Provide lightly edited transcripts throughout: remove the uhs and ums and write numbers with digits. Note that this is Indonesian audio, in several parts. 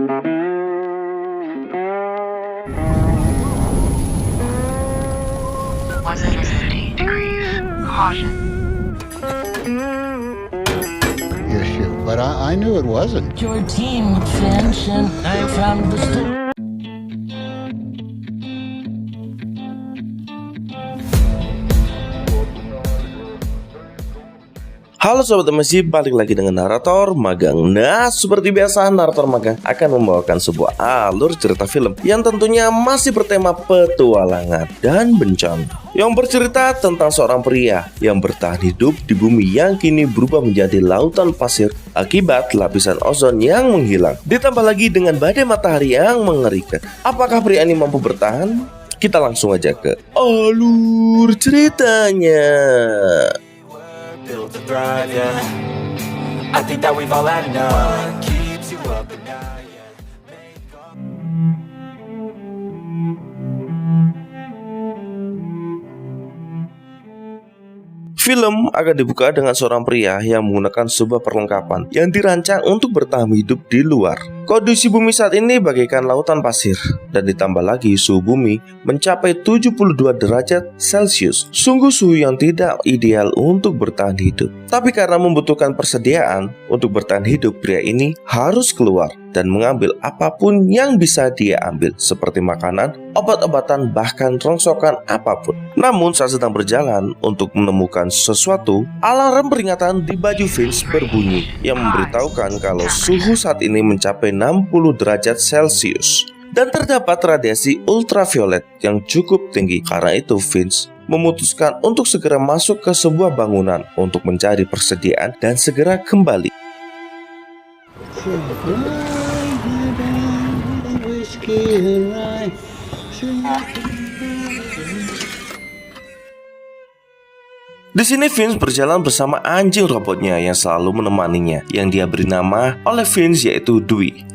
You shoot, but I knew it wasn't. Your team, Finch, and I found the story. Halo Sobat MSI, balik lagi dengan Narator Magang. Nah, seperti biasa Narator Magang akan membawakan sebuah alur cerita film yang tentunya masih bertema petualangan dan bencana, yang bercerita tentang seorang pria yang bertahan hidup di bumi yang kini berubah menjadi lautan pasir akibat lapisan ozon yang menghilang. Ditambah lagi dengan badai matahari yang mengerikan. Apakah pria ini mampu bertahan? Kita langsung aja ke alur ceritanya. Built to thrive, yeah. I think that we've all had enough. What keeps you up at night, yeah. Film akan dibuka dengan seorang pria yang menggunakan sebuah perlengkapan yang dirancang untuk bertahan hidup di luar. Kondisi bumi saat ini bagaikan lautan pasir, dan ditambah lagi suhu bumi mencapai 72 derajat Celcius. Sungguh suhu yang tidak ideal untuk bertahan hidup. Tapi karena membutuhkan persediaan untuk bertahan hidup, pria ini harus keluar dan mengambil apapun yang bisa dia ambil, seperti makanan, obat-obatan, bahkan rongsokan apapun. Namun saat sedang berjalan untuk menemukan sesuatu, alarm peringatan di baju Vince berbunyi yang memberitahukan kalau suhu saat ini mencapai 60 derajat Celcius dan terdapat radiasi ultraviolet yang cukup tinggi. Karena itu Vince memutuskan untuk segera masuk ke sebuah bangunan untuk mencari persediaan dan segera kembali. Di sini Vince berjalan bersama anjing robotnya yang selalu menemaninya, yang dia beri nama oleh Vince yaitu Dewey.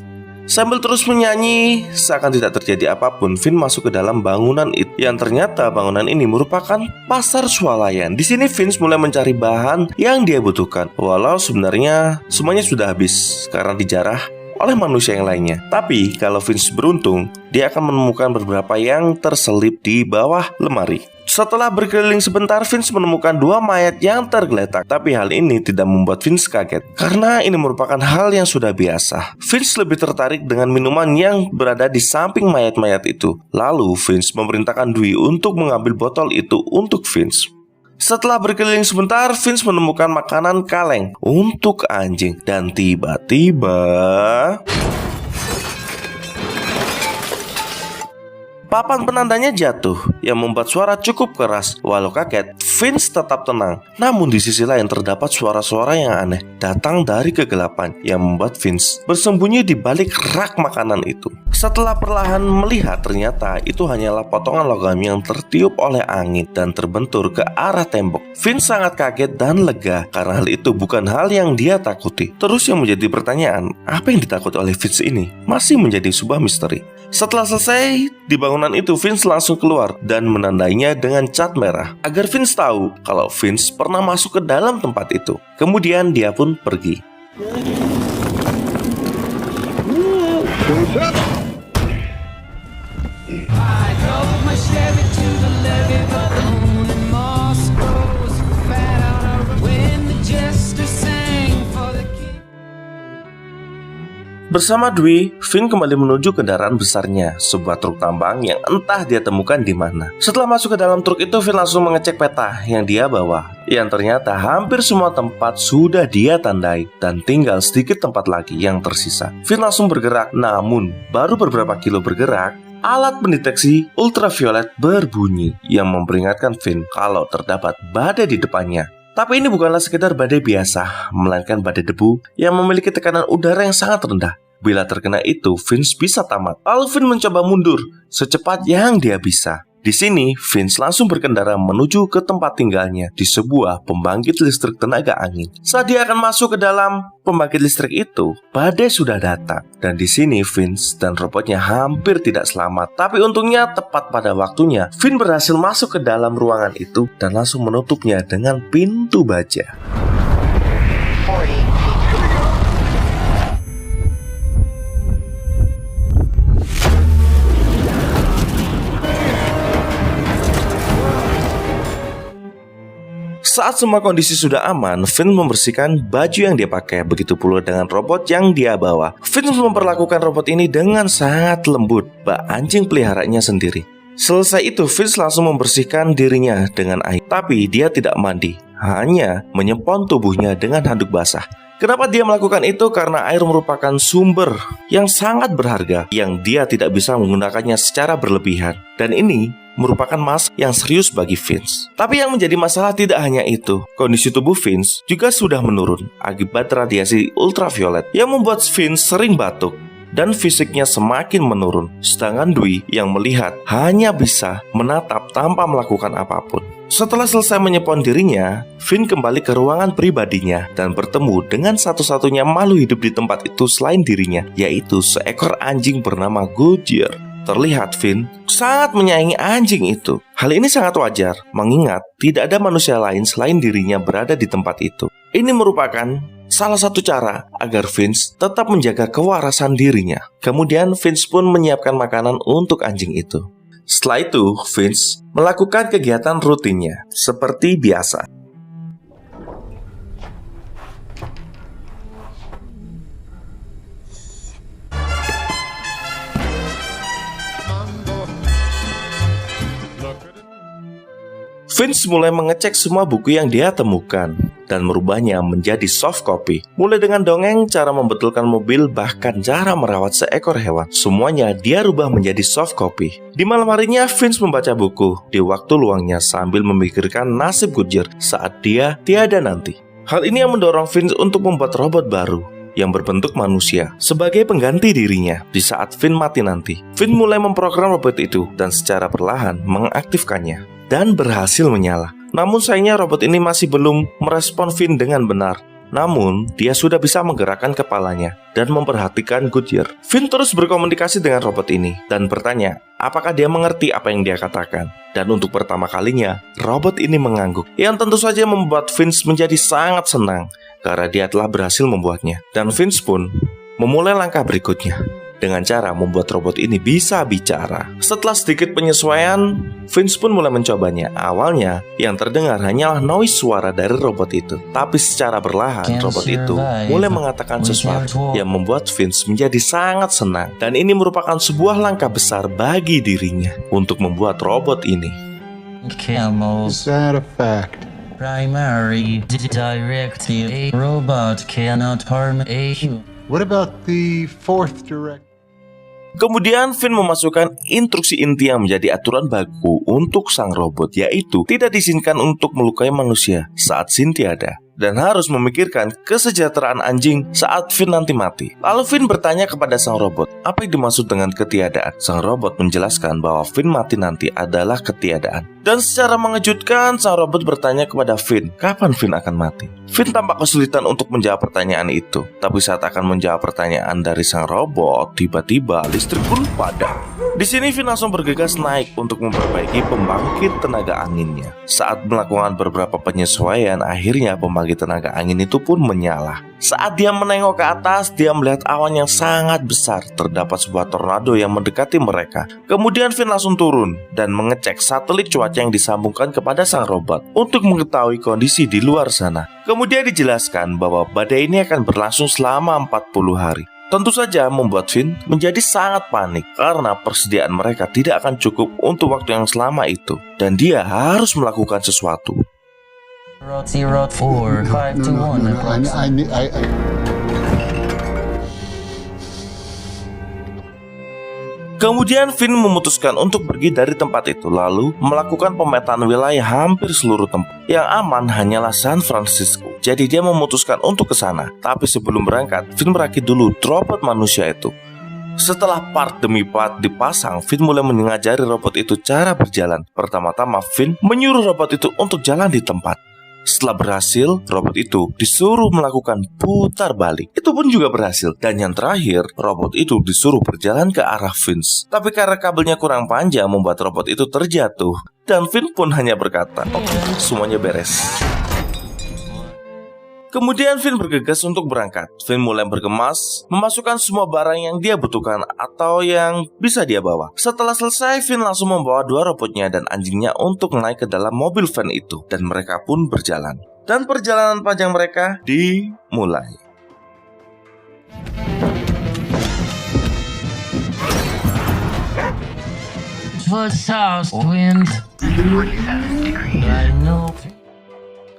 Sambil terus menyanyi, seakan tidak terjadi apapun, Vince masuk ke dalam bangunan itu, yang ternyata bangunan ini merupakan pasar swalayan. Di sini Vince mulai mencari bahan yang dia butuhkan, walau sebenarnya semuanya sudah habis karena dijarah oleh manusia yang lainnya. Tapi kalau Vince beruntung, dia akan menemukan beberapa yang terselip di bawah lemari. Setelah berkeliling sebentar, Vince menemukan 2 mayat yang tergeletak. Tapi hal ini tidak membuat Vince kaget, karena ini merupakan hal yang sudah biasa. Vince lebih tertarik dengan minuman yang berada di samping mayat-mayat itu. Lalu Vince memerintahkan Dewey untuk mengambil botol itu untuk Vince. Setelah berkeliling sebentar, Vince menemukan makanan kaleng untuk anjing. Dan tiba-tiba papan penandanya jatuh yang membuat suara cukup keras. Walau kaget, Vince tetap tenang. Namun di sisi lain terdapat suara-suara yang aneh datang dari kegelapan yang membuat Vince bersembunyi di balik rak makanan itu. Setelah perlahan melihat, ternyata itu hanyalah potongan logam yang tertiup oleh angin dan terbentur ke arah tembok. Vince sangat kaget dan lega karena hal itu bukan hal yang dia takuti. Terus yang menjadi pertanyaan, apa yang ditakuti oleh Vince ini masih menjadi sebuah misteri. Setelah selesai di bangunan itu, Vince langsung keluar dan menandainya dengan cat merah agar Vince tahu kalau Vince pernah masuk ke dalam tempat itu. Kemudian dia pun pergi. Bersama Dewey, Vince kembali menuju kendaraan besarnya, sebuah truk tambang yang entah dia temukan di mana. Setelah masuk ke dalam truk itu, Vince langsung mengecek peta yang dia bawa, yang ternyata hampir semua tempat sudah dia tandai dan tinggal sedikit tempat lagi yang tersisa. Vince langsung bergerak, namun baru beberapa kilo bergerak, alat pendeteksi ultraviolet berbunyi yang memperingatkan Vince kalau terdapat badai di depannya. Tapi ini bukanlah sekedar badai biasa, melainkan badai debu yang memiliki tekanan udara yang sangat rendah. Bila terkena itu, Vince bisa tamat. Lalu Vince mencoba mundur secepat yang dia bisa. Di sini, Vince langsung berkendara menuju ke tempat tinggalnya di sebuah pembangkit listrik tenaga angin. Saat dia akan masuk ke dalam pembangkit listrik itu, badai sudah datang. Dan di sini, Vince dan robotnya hampir tidak selamat. Tapi untungnya tepat pada waktunya, Vince berhasil masuk ke dalam ruangan itu dan langsung menutupnya dengan pintu baja. Saat semua kondisi sudah aman, Finn membersihkan baju yang dia pakai. Begitu pula dengan robot yang dia bawa. Finn memperlakukan robot ini dengan sangat lembut, bak anjing peliharaannya sendiri. Selesai itu, Vince langsung membersihkan dirinya dengan air. Tapi dia tidak mandi, hanya menyempon tubuhnya dengan handuk basah. Kenapa dia melakukan itu? Karena air merupakan sumber yang sangat berharga yang dia tidak bisa menggunakannya secara berlebihan. Dan ini merupakan masalah yang serius bagi Vince. Tapi yang menjadi masalah tidak hanya itu. Kondisi tubuh Vince juga sudah menurun akibat radiasi ultraviolet yang membuat Vince sering batuk dan fisiknya semakin menurun. Sedangkan Dwi yang melihat hanya bisa menatap tanpa melakukan apapun. Setelah selesai menyepon dirinya, Finn kembali ke ruangan pribadinya dan bertemu dengan satu-satunya makhluk hidup di tempat itu selain dirinya, yaitu seekor anjing bernama Goodyear. Terlihat Finn sangat menyayangi anjing itu. Hal ini sangat wajar, mengingat tidak ada manusia lain selain dirinya berada di tempat itu. Ini merupakan salah satu cara agar Vince tetap menjaga kewarasan dirinya. Kemudian Vince pun menyiapkan makanan untuk anjing itu. Setelah itu, Vince melakukan kegiatan rutinnya seperti biasa. Vince mulai mengecek semua buku yang dia temukan dan merubahnya menjadi soft copy. Mulai dengan dongeng, cara membetulkan mobil, bahkan cara merawat seekor hewan. Semuanya dia rubah menjadi soft copy. Di malam harinya, Vince membaca buku di waktu luangnya sambil memikirkan nasib Goodyear saat dia tiada nanti. Hal ini yang mendorong Vince untuk membuat robot baru yang berbentuk manusia sebagai pengganti dirinya di saat Finn mati nanti. Finn mulai memprogram robot itu dan secara perlahan mengaktifkannya dan berhasil menyala. Namun sayangnya robot ini masih belum merespon Finn dengan benar. Namun dia sudah bisa menggerakkan kepalanya dan memperhatikan Goodyear. Finn terus berkomunikasi dengan robot ini dan bertanya apakah dia mengerti apa yang dia katakan. Dan untuk pertama kalinya robot ini mengangguk, yang tentu saja membuat Vince menjadi sangat senang karena dia telah berhasil membuatnya. Dan Vince pun memulai langkah berikutnya dengan cara membuat robot ini bisa bicara. Setelah sedikit penyesuaian, Vince pun mulai mencobanya. Awalnya, yang terdengar hanyalah noise suara dari robot itu. Tapi secara perlahan, robot itu mulai mengatakan sesuatu yang membuat Vince menjadi sangat senang. Dan ini merupakan sebuah langkah besar bagi dirinya untuk membuat robot ini. Camels. Is that a fact? Primary directive. A robot cannot harm a human. What about the fourth directive? Kemudian Finn memasukkan instruksi inti yang menjadi aturan baku untuk sang robot, yaitu tidak diizinkan untuk melukai manusia saat Finn tiada, dan harus memikirkan kesejahteraan anjing saat Finn nanti mati. Lalu Finn bertanya kepada sang robot, apa yang dimaksud dengan ketiadaan? Sang robot menjelaskan bahwa Finn mati nanti adalah ketiadaan. Dan secara mengejutkan, sang robot bertanya kepada Finn, kapan Finn akan mati? Finn tampak kesulitan untuk menjawab pertanyaan itu. Tapi saat akan menjawab pertanyaan dari sang robot, tiba-tiba listrik pun padam. Di sini Finn langsung bergegas naik untuk memperbaiki pembangkit tenaga anginnya. Saat melakukan beberapa penyesuaian, akhirnya pembangkit tenaga angin itu pun menyala. Saat dia menengok ke atas, dia melihat awan yang sangat besar. Terdapat sebuah tornado yang mendekati mereka. Kemudian Finn langsung turun dan mengecek satelit cuaca yang disambungkan kepada sang robot untuk mengetahui kondisi di luar sana. Kemudian dijelaskan bahwa badai ini akan berlangsung selama 40 hari. Tentu saja membuat Finn menjadi sangat panik karena persediaan mereka tidak akan cukup untuk waktu yang selama itu. Dan dia harus melakukan sesuatu. 0.451 Kemudian Finn memutuskan untuk pergi dari tempat itu, lalu melakukan pemetaan wilayah hampir seluruh tempat. Yang aman hanyalah San Francisco. Jadi dia memutuskan untuk ke sana. Tapi sebelum berangkat, Finn merakit dulu robot manusia itu. Setelah part demi part dipasang, Finn mulai mengajari robot itu cara berjalan. Pertama-tama Finn menyuruh robot itu untuk jalan di tempat. Setelah berhasil, robot itu disuruh melakukan putar balik. Itu pun juga berhasil. Dan yang terakhir, robot itu disuruh berjalan ke arah Vince. Tapi karena kabelnya kurang panjang, membuat robot itu terjatuh. Dan Finn pun hanya berkata, oke, semuanya beres. Kemudian Finn bergegas untuk berangkat. Finn mulai bergemas, memasukkan semua barang yang dia butuhkan atau yang bisa dia bawa. Setelah selesai, Finn langsung membawa 2 robotnya dan anjingnya untuk naik ke dalam mobil van itu. Dan mereka pun berjalan. Dan perjalanan panjang mereka dimulai.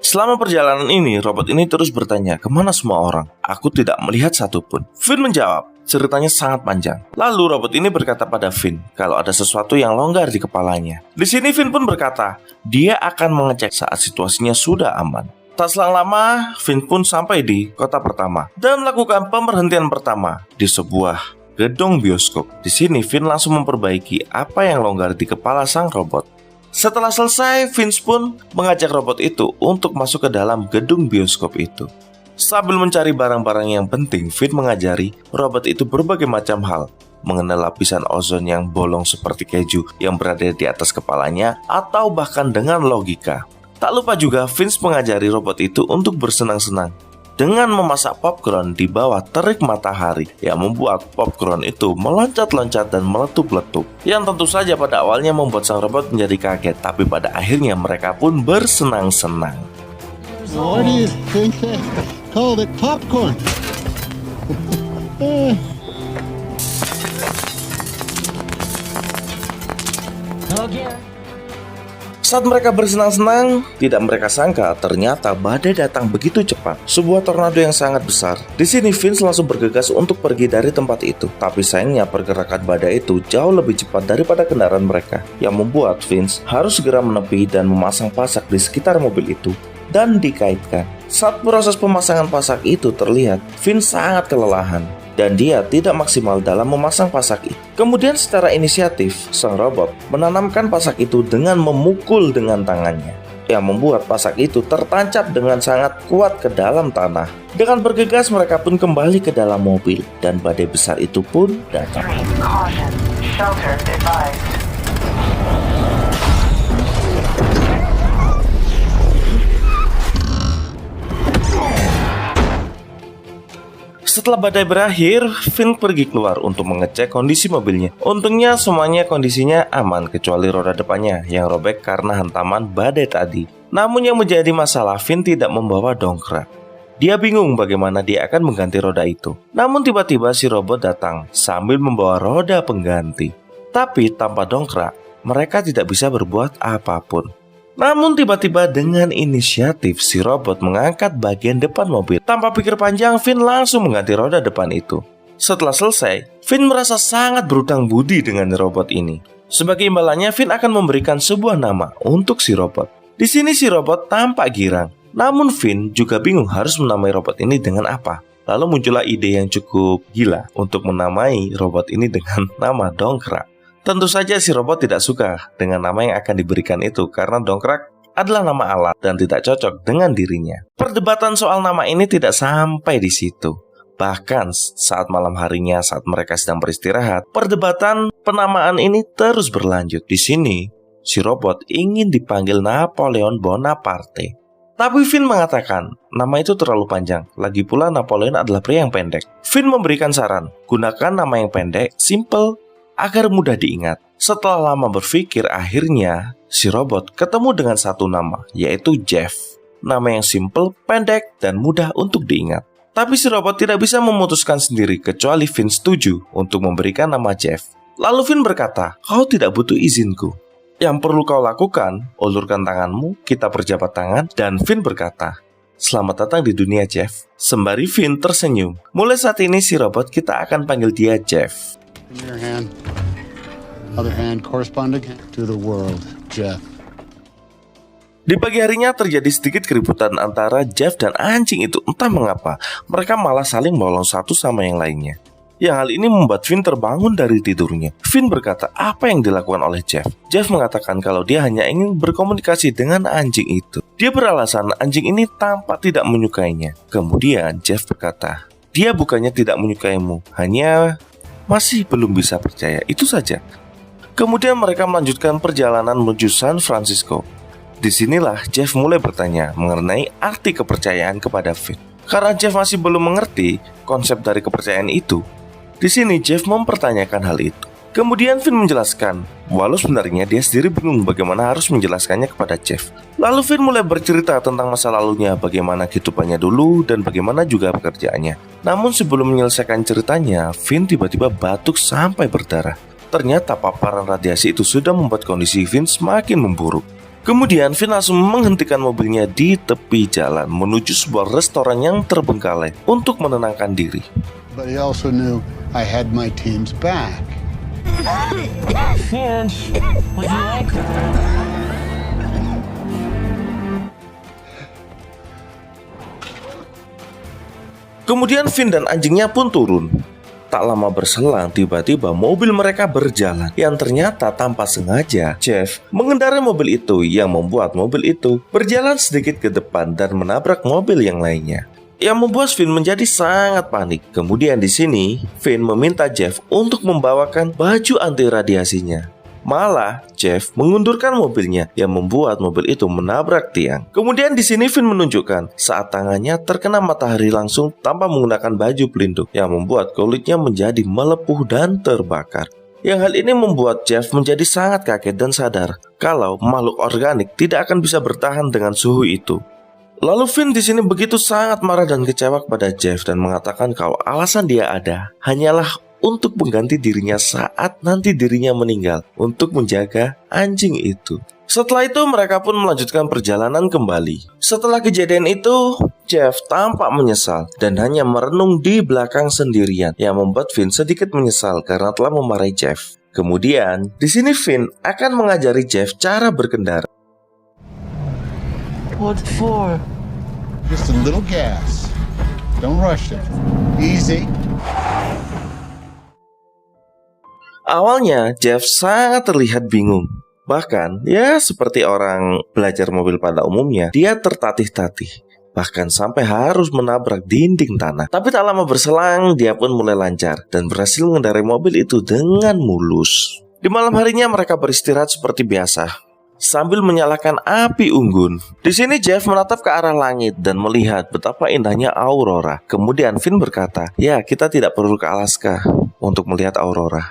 Selama perjalanan ini, robot ini terus bertanya, kemana semua orang? Aku tidak melihat satupun. Finn menjawab, ceritanya sangat panjang. Lalu robot ini berkata pada Finn, kalau ada sesuatu yang longgar di kepalanya. Di sini Finn pun berkata, dia akan mengecek saat situasinya sudah aman. Tak selang lama, Finn pun sampai di kota pertama dan melakukan pemberhentian pertama di sebuah gedung bioskop. Di sini Finn langsung memperbaiki apa yang longgar di kepala sang robot. Setelah selesai, Vince pun mengajak robot itu untuk masuk ke dalam gedung bioskop itu. Sambil mencari barang-barang yang penting, Finn mengajari robot itu berbagai macam hal mengenai lapisan ozon yang bolong seperti keju yang berada di atas kepalanya, atau bahkan dengan logika. Tak lupa juga Vince mengajari robot itu untuk bersenang-senang dengan memasak popcorn di bawah terik matahari yang membuat popcorn itu meloncat-loncat dan meletup-letup. Yang tentu saja pada awalnya membuat sang robot menjadi kaget, tapi pada akhirnya mereka pun bersenang-senang. What do you think they called it? Popcorn. Saat mereka bersenang-senang, tidak mereka sangka ternyata badai datang begitu cepat. Sebuah tornado yang sangat besar. Di sini Vince langsung bergegas untuk pergi dari tempat itu. Tapi sayangnya pergerakan badai itu jauh lebih cepat daripada kendaraan mereka, yang membuat Vince harus segera menepi dan memasang pasak di sekitar mobil itu dan dikaitkan. Saat proses pemasangan pasak itu terlihat, Vince sangat kelelahan dan dia tidak maksimal dalam memasang pasak itu. Kemudian secara inisiatif, sang robot menanamkan pasak itu dengan memukul dengan tangannya, yang membuat pasak itu tertancap dengan sangat kuat ke dalam tanah. Dengan bergegas mereka pun kembali ke dalam mobil dan badai besar itu pun datang. Setelah badai berakhir, Finn pergi keluar untuk mengecek kondisi mobilnya. Untungnya semuanya kondisinya aman kecuali roda depannya yang robek karena hantaman badai tadi. Namun yang menjadi masalah, Finn tidak membawa dongkrak. Dia bingung bagaimana dia akan mengganti roda itu. Namun tiba-tiba si robot datang sambil membawa roda pengganti. Tapi tanpa dongkrak, mereka tidak bisa berbuat apapun. Namun tiba-tiba dengan inisiatif si robot mengangkat bagian depan mobil. Tanpa pikir panjang, Finn langsung mengganti roda depan itu. Setelah selesai, Finn merasa sangat berutang budi dengan robot ini. Sebagai imbalannya, Finn akan memberikan sebuah nama untuk si robot. Di sini si robot tampak girang. Namun Finn juga bingung harus menamai robot ini dengan apa. Lalu muncullah ide yang cukup gila untuk menamai robot ini dengan nama dongkrak. Tentu saja si robot tidak suka dengan nama yang akan diberikan itu karena dongkrak adalah nama alat dan tidak cocok dengan dirinya. Perdebatan soal nama ini tidak sampai di situ. Bahkan saat malam harinya saat mereka sedang beristirahat, perdebatan penamaan ini terus berlanjut. Di sini, si robot ingin dipanggil Napoleon Bonaparte. Tapi Finn mengatakan, nama itu terlalu panjang. Lagi pula Napoleon adalah pria yang pendek. Finn memberikan saran, gunakan nama yang pendek, simple, agar mudah diingat. Setelah lama berpikir, akhirnya si robot ketemu dengan satu nama, yaitu Jeff. Nama yang simple, pendek, dan mudah untuk diingat. Tapi si robot tidak bisa memutuskan sendiri kecuali Finn setuju untuk memberikan nama Jeff. Lalu Finn berkata, kau tidak butuh izinku. Yang perlu kau lakukan, ulurkan tanganmu, kita berjabat tangan, dan Finn berkata, selamat datang di dunia Jeff. Sembari Finn tersenyum. Mulai saat ini si robot kita akan panggil dia Jeff. In your hand, other hand corresponding to the world, Jeff. Di pagi harinya terjadi sedikit keributan antara Jeff dan anjing itu. Entah mengapa, mereka malah saling menolong satu sama yang lainnya. Yang hal ini membuat Finn terbangun dari tidurnya. Finn berkata apa yang dilakukan oleh Jeff. Jeff mengatakan kalau dia hanya ingin berkomunikasi dengan anjing itu. Dia beralasan anjing ini tampak tidak menyukainya. Kemudian Jeff berkata, dia bukannya tidak menyukaimu, hanya masih belum bisa percaya, itu saja. Kemudian mereka melanjutkan perjalanan menuju San Francisco. Disinilah Jeff mulai bertanya mengenai arti kepercayaan kepada Finn. Karena Jeff masih belum mengerti konsep dari kepercayaan itu, di sini Jeff mempertanyakan hal itu. Kemudian Finn menjelaskan, walau sebenarnya dia sendiri bingung bagaimana harus menjelaskannya kepada Jeff. Lalu Finn mulai bercerita tentang masa lalunya, bagaimana kehidupannya dulu dan bagaimana juga pekerjaannya. Namun sebelum menyelesaikan ceritanya, Finn tiba-tiba batuk sampai berdarah. Ternyata paparan radiasi itu sudah membuat kondisi Finn semakin memburuk. Kemudian Finn langsung menghentikan mobilnya di tepi jalan menuju sebuah restoran yang terbengkalai untuk menenangkan diri. But he also knew I had my team's back. Finn, would you like Kemudian Finn dan anjingnya pun turun. Tak lama berselang, tiba-tiba mobil mereka berjalan. Yang ternyata tanpa sengaja, Jeff mengendarai mobil itu yang membuat mobil itu berjalan sedikit ke depan dan menabrak mobil yang lainnya, yang membuat Finn menjadi sangat panik. Kemudian di sini, Finn meminta Jeff untuk membawakan baju anti radiasinya. Malah, Jeff mengundurkan mobilnya yang membuat mobil itu menabrak tiang. Kemudian di sini Finn menunjukkan saat tangannya terkena matahari langsung tanpa menggunakan baju pelindung yang membuat kulitnya menjadi melepuh dan terbakar. Yang hal ini membuat Jeff menjadi sangat kaget dan sadar kalau makhluk organik tidak akan bisa bertahan dengan suhu itu. Lalu Finn di sini begitu sangat marah dan kecewa kepada Jeff dan mengatakan kalau alasan dia ada hanyalah untuk mengganti dirinya saat nanti dirinya meninggal untuk menjaga anjing itu. Setelah itu mereka pun melanjutkan perjalanan kembali. Setelah kejadian itu, Jeff tampak menyesal dan hanya merenung di belakang sendirian yang membuat Finn sedikit menyesal karena telah memarahi Jeff. Kemudian, di sini Finn akan mengajari Jeff cara berkendara. What for? Just a little gas. Don't rush it. Easy. Awalnya, Jeff sangat terlihat bingung. Bahkan, ya seperti orang belajar mobil pada umumnya, dia tertatih-tatih. Bahkan sampai harus menabrak dinding tanah. Tapi tak lama berselang, dia pun mulai lancar dan berhasil mengendarai mobil itu dengan mulus. Di malam harinya mereka beristirahat seperti biasa, sambil menyalakan api unggun. Di sini Jeff menatap ke arah langit dan melihat betapa indahnya aurora. Kemudian Finn berkata, ya kita tidak perlu ke Alaska untuk melihat aurora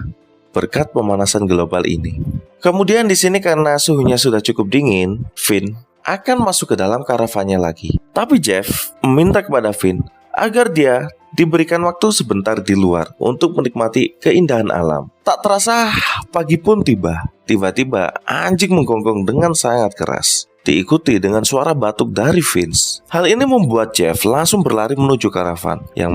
berkat pemanasan global ini. Kemudian di sini karena suhunya sudah cukup dingin, Finn akan masuk ke dalam karavannya lagi. Tapi Jeff meminta kepada Finn agar dia diberikan waktu sebentar di luar untuk menikmati keindahan alam. Tak terasa pagi pun tiba. Tiba-tiba anjing menggonggong dengan sangat keras, diikuti dengan suara batuk dari Vince. Hal ini membuat Jeff langsung berlari menuju karavan, yang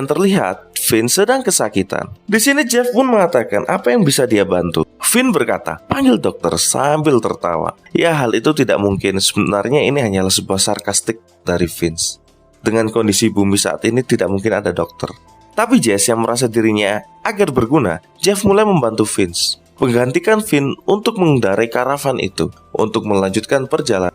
terlihat Finn sedang kesakitan. Di sini Jeff pun mengatakan apa yang bisa dia bantu. Finn berkata, panggil dokter sambil tertawa. Ya hal itu tidak mungkin, sebenarnya ini hanyalah sebuah sarkastik dari Vince. Dengan kondisi bumi saat ini tidak mungkin ada dokter. Tapi Jess yang merasa dirinya agar berguna, Jeff mulai membantu Vince, menggantikan Finn untuk mengendarai karavan itu untuk melanjutkan perjalanan.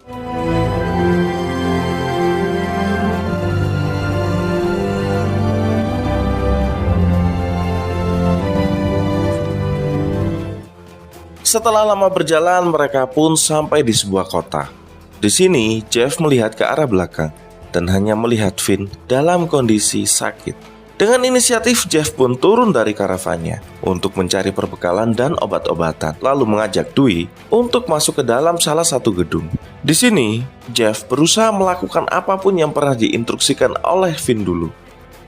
Setelah lama berjalan, mereka pun sampai di sebuah kota. Di sini, Jeff melihat ke arah belakang dan hanya melihat Finn dalam kondisi sakit. Dengan inisiatif, Jeff pun turun dari karavannya untuk mencari perbekalan dan obat-obatan, lalu mengajak Dewey untuk masuk ke dalam salah satu gedung. Di sini, Jeff berusaha melakukan apapun yang pernah diinstruksikan oleh Finn dulu.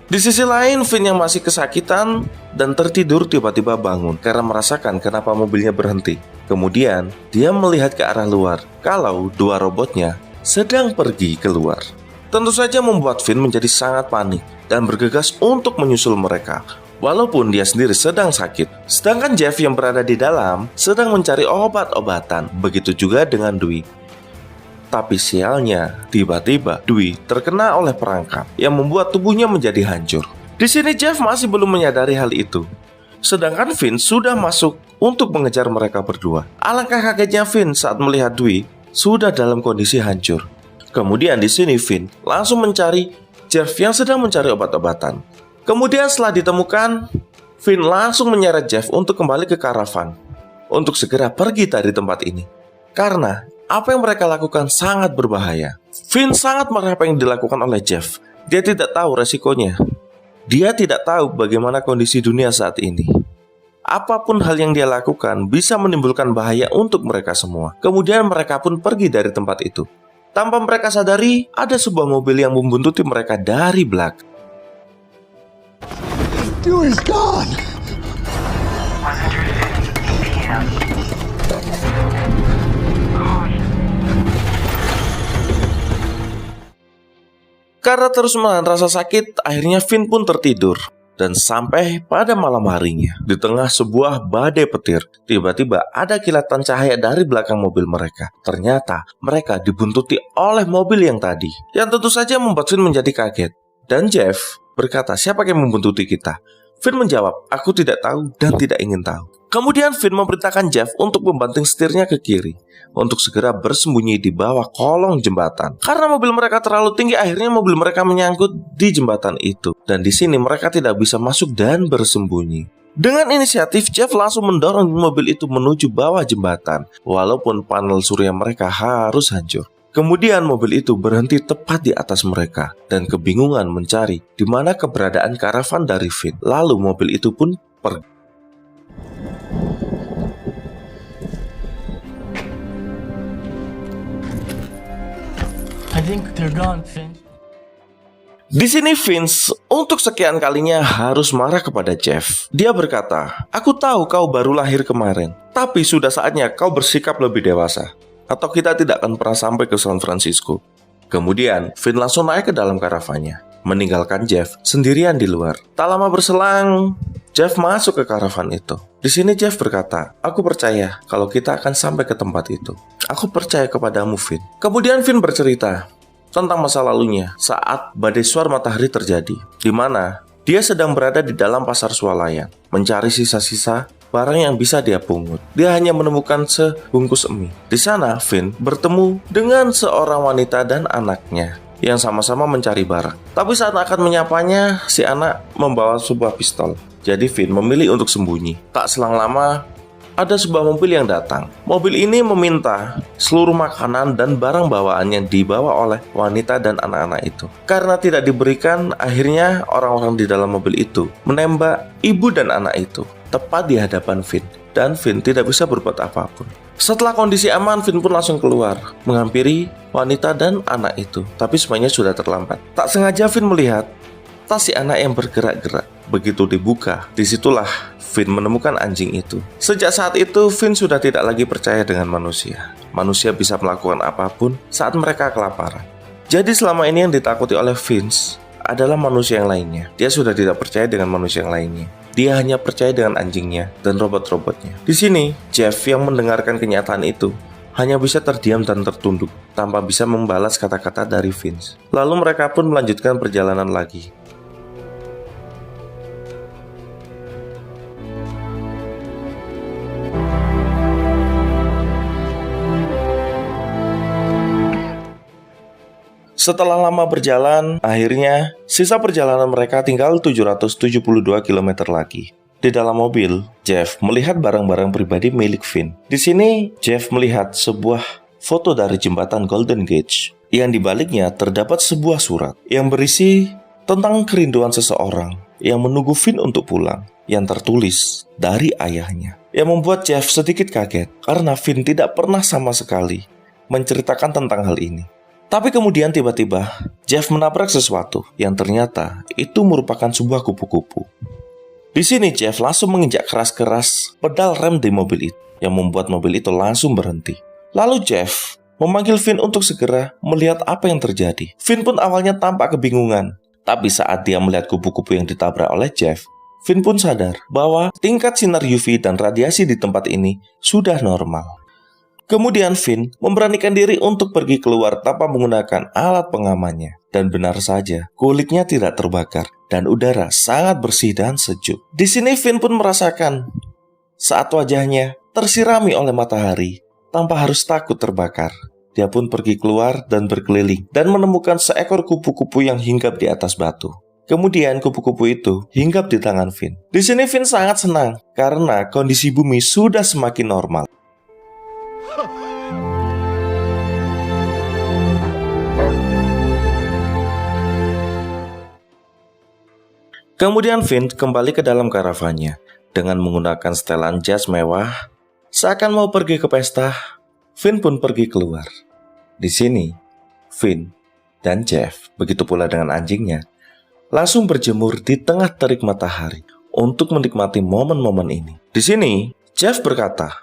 Di sisi lain, Finn yang masih kesakitan dan tertidur tiba-tiba bangun karena merasakan kenapa mobilnya berhenti. Kemudian, dia melihat ke arah luar kalau dua robotnya sedang pergi keluar. Tentu saja membuat Finn menjadi sangat panik dan bergegas untuk menyusul mereka, walaupun dia sendiri sedang sakit. Sedangkan Jeff yang berada di dalam sedang mencari obat-obatan, begitu juga dengan Dewey. Tapi sialnya, tiba-tiba Dewey terkena oleh perangkap yang membuat tubuhnya menjadi hancur. Di sini Jeff masih belum menyadari hal itu, sedangkan Finn sudah masuk untuk mengejar mereka berdua. Alangkah kagetnya Finn saat melihat Dewey sudah dalam kondisi hancur. Kemudian di sini Finn langsung mencari Jeff yang sedang mencari obat-obatan. Kemudian setelah ditemukan, Finn langsung menyeret Jeff untuk kembali ke karavan untuk segera pergi dari tempat ini. Karena apa yang mereka lakukan sangat berbahaya. Finn sangat marah apa yang dilakukan oleh Jeff. Dia tidak tahu resikonya. Dia tidak tahu bagaimana kondisi dunia saat ini. Apapun hal yang dia lakukan bisa menimbulkan bahaya untuk mereka semua. Kemudian mereka pun pergi dari tempat itu. Tanpa mereka sadari, ada sebuah mobil yang membuntuti mereka dari belakang. Dewey's gone. Karena terus menahan rasa sakit, akhirnya Finn pun tertidur. Dan sampai pada malam harinya, di tengah sebuah badai petir, tiba-tiba ada kilatan cahaya dari belakang mobil mereka. Ternyata mereka dibuntuti oleh mobil yang tadi, yang tentu saja membuat Finn menjadi kaget. Dan Jeff berkata, siapa yang membuntuti kita? Finn menjawab, aku tidak tahu dan tidak ingin tahu. Kemudian Finn memerintahkan Jeff untuk membanting setirnya ke kiri, untuk segera bersembunyi di bawah kolong jembatan. Karena mobil mereka terlalu tinggi, akhirnya mobil mereka menyangkut di jembatan itu. Dan di sini mereka tidak bisa masuk dan bersembunyi. Dengan inisiatif, Jeff langsung mendorong mobil itu menuju bawah jembatan, walaupun panel surya mereka harus hancur. Kemudian mobil itu berhenti tepat di atas mereka, dan kebingungan mencari di mana keberadaan karavan dari Finn. Lalu mobil itu pun pergi. I think they're gone, Finn. Di sini Vince untuk sekian kalinya harus marah kepada Jeff. Dia berkata, aku tahu kau baru lahir kemarin, tapi sudah saatnya kau bersikap lebih dewasa, atau kita tidak akan pernah sampai ke San Francisco. Kemudian Finn langsung naik ke dalam karavannya, meninggalkan Jeff sendirian di luar. Tak lama berselang, Jeff masuk ke karavan itu. Di sini Jeff berkata, aku percaya kalau kita akan sampai ke tempat itu. Aku percaya kepadamu, Finn. Kemudian Finn bercerita tentang masa lalunya saat badai suar matahari terjadi, di mana dia sedang berada di dalam pasar swalayan, mencari sisa-sisa barang yang bisa dia pungut. Dia hanya menemukan sebungkus mie. Di sana, Finn bertemu dengan seorang wanita dan anaknya yang sama-sama mencari barang. Tapi saat akan menyapanya, si anak membawa sebuah pistol. Jadi Finn memilih untuk sembunyi. Tak selang lama, ada sebuah mobil yang datang. Mobil ini meminta seluruh makanan dan barang bawaan yang dibawa oleh wanita dan anak-anak itu. Karena tidak diberikan, akhirnya orang-orang di dalam mobil itu menembak ibu dan anak itu tepat di hadapan Finn. Dan Finn tidak bisa berbuat apapun. Setelah kondisi aman, Finn pun langsung keluar, menghampiri wanita dan anak itu. Tapi semuanya sudah terlambat. Tak sengaja Finn melihat tas si anak yang bergerak-gerak. Begitu dibuka, disitulah Finn menemukan anjing itu. Sejak saat itu, Finn sudah tidak lagi percaya dengan manusia. Manusia bisa melakukan apapun saat mereka kelaparan. Jadi selama ini yang ditakuti oleh Vince adalah manusia yang lainnya. Dia sudah tidak percaya dengan manusia yang lainnya. Dia hanya percaya dengan anjingnya dan robot-robotnya. Di sini, Jeff yang mendengarkan kenyataan itu hanya bisa terdiam dan tertunduk tanpa bisa membalas kata-kata dari Vince. Lalu mereka pun melanjutkan perjalanan lagi. Setelah lama berjalan, akhirnya sisa perjalanan mereka tinggal 772 km lagi. Di dalam mobil, Jeff melihat barang-barang pribadi milik Finn. Di sini, Jeff melihat sebuah foto dari jembatan Golden Gate, yang di baliknya terdapat sebuah surat yang berisi tentang kerinduan seseorang yang menunggu Finn untuk pulang, yang tertulis dari ayahnya. Yang membuat Jeff sedikit kaget karena Finn tidak pernah sama sekali menceritakan tentang hal ini. Tapi kemudian tiba-tiba Jeff menabrak sesuatu yang ternyata itu merupakan sebuah kupu-kupu. Di sini Jeff langsung menginjak keras-keras pedal rem di mobil itu, yang membuat mobil itu langsung berhenti. Lalu Jeff memanggil Finn untuk segera melihat apa yang terjadi. Finn pun awalnya tampak kebingungan, tapi saat dia melihat kupu-kupu yang ditabrak oleh Jeff, Finn pun sadar bahwa tingkat sinar UV dan radiasi di tempat ini sudah normal. Kemudian Finn memberanikan diri untuk pergi keluar tanpa menggunakan alat pengamannya. Dan benar saja, kulitnya tidak terbakar dan udara sangat bersih dan sejuk. Di sini Finn pun merasakan saat wajahnya tersirami oleh matahari tanpa harus takut terbakar. Dia pun pergi keluar dan berkeliling dan menemukan seekor kupu-kupu yang hinggap di atas batu. Kemudian kupu-kupu itu hinggap di tangan Finn. Di sini Finn sangat senang karena kondisi bumi sudah semakin normal. Kemudian Finn kembali ke dalam karavannya dengan menggunakan setelan jas mewah. Seakan mau pergi ke pesta, Finn pun pergi keluar. Di sini, Finn dan Jeff, begitu pula dengan anjingnya, langsung berjemur di tengah terik matahari untuk menikmati momen-momen ini. Di sini, Jeff berkata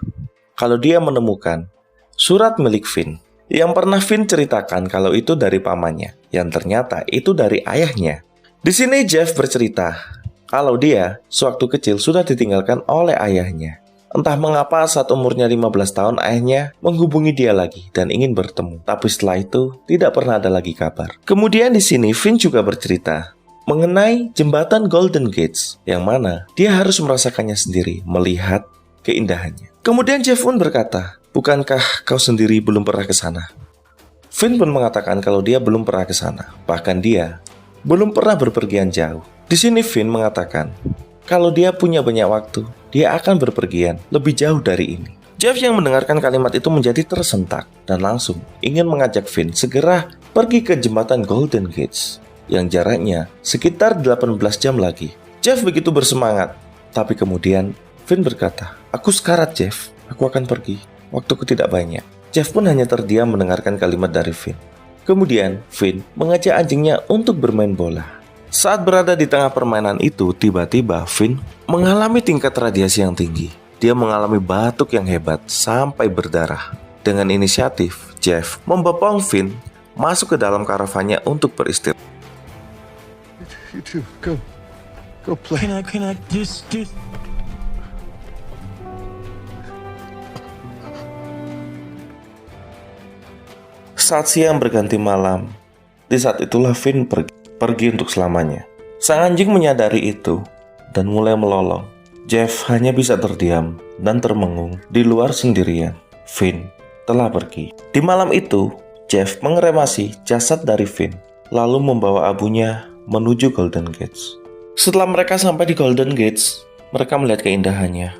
kalau dia menemukan surat milik Finn yang pernah Finn ceritakan kalau itu dari pamannya, yang ternyata itu dari ayahnya. Di sini Jeff bercerita kalau dia sewaktu kecil sudah ditinggalkan oleh ayahnya. Entah mengapa saat umurnya 15 tahun ayahnya menghubungi dia lagi dan ingin bertemu. Tapi setelah itu tidak pernah ada lagi kabar. Kemudian di sini Finn juga bercerita mengenai jembatan Golden Gates yang mana dia harus merasakannya sendiri, melihat keindahannya. Kemudian Jeff pun berkata, "Bukankah kau sendiri belum pernah ke sana?" Finn pun mengatakan kalau dia belum pernah ke sana. Bahkan dia belum pernah berpergian jauh. Di sini Finn mengatakan kalau dia punya banyak waktu, dia akan berpergian lebih jauh dari ini. Jeff yang mendengarkan kalimat itu menjadi tersentak dan langsung ingin mengajak Finn segera pergi ke jembatan Golden Gates yang jaraknya sekitar 18 jam lagi. Jeff begitu bersemangat, tapi kemudian Finn berkata, "Aku sekarat Jeff, aku akan pergi, waktuku tidak banyak." Jeff pun hanya terdiam mendengarkan kalimat dari Finn. Kemudian Finn mengajak anjingnya untuk bermain bola. Saat berada di tengah permainan itu, tiba-tiba Finn mengalami tingkat radiasi yang tinggi. Dia mengalami batuk yang hebat sampai berdarah. Dengan inisiatif, Jeff membopong Finn masuk ke dalam karavannya untuk beristirahat. You two, go play. Can I just Saat siang berganti malam, di saat itulah Finn pergi untuk selamanya. Sang anjing menyadari itu dan mulai melolong. Jeff hanya bisa terdiam dan termengung di luar sendirian. Finn telah pergi. Di malam itu, Jeff mengeremasi jasad dari Finn, lalu membawa abunya menuju Golden Gates. Setelah mereka sampai di Golden Gates, mereka melihat keindahannya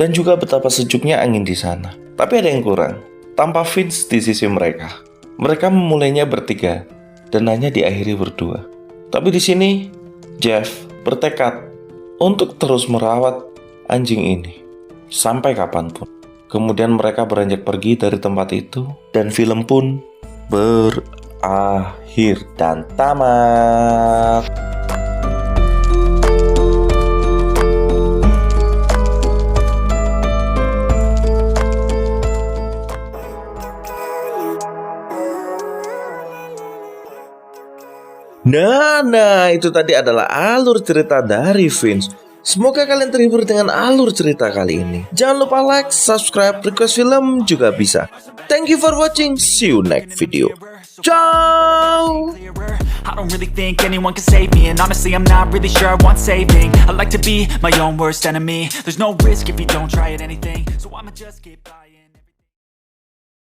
dan juga betapa sejuknya angin di sana. Tapi ada yang kurang, tanpa Vince di sisi mereka. Mereka memulainya bertiga dan hanya diakhiri berdua. Tapi di sini, Jeff bertekad untuk terus merawat anjing ini sampai kapanpun. Kemudian mereka beranjak pergi dari tempat itu dan film pun berakhir dan tamat. Nah, itu tadi adalah alur cerita dari Vince. Semoga kalian terhibur dengan alur cerita kali ini. Jangan lupa like, subscribe, request film juga bisa. Thank you for watching. See you next video. Ciao. I don't really think anyone can save me, and honestly I'm not really sure I want saving. I like to be my own worst enemy. There's no risk if you don't try at anything, so I'ma just keep buying.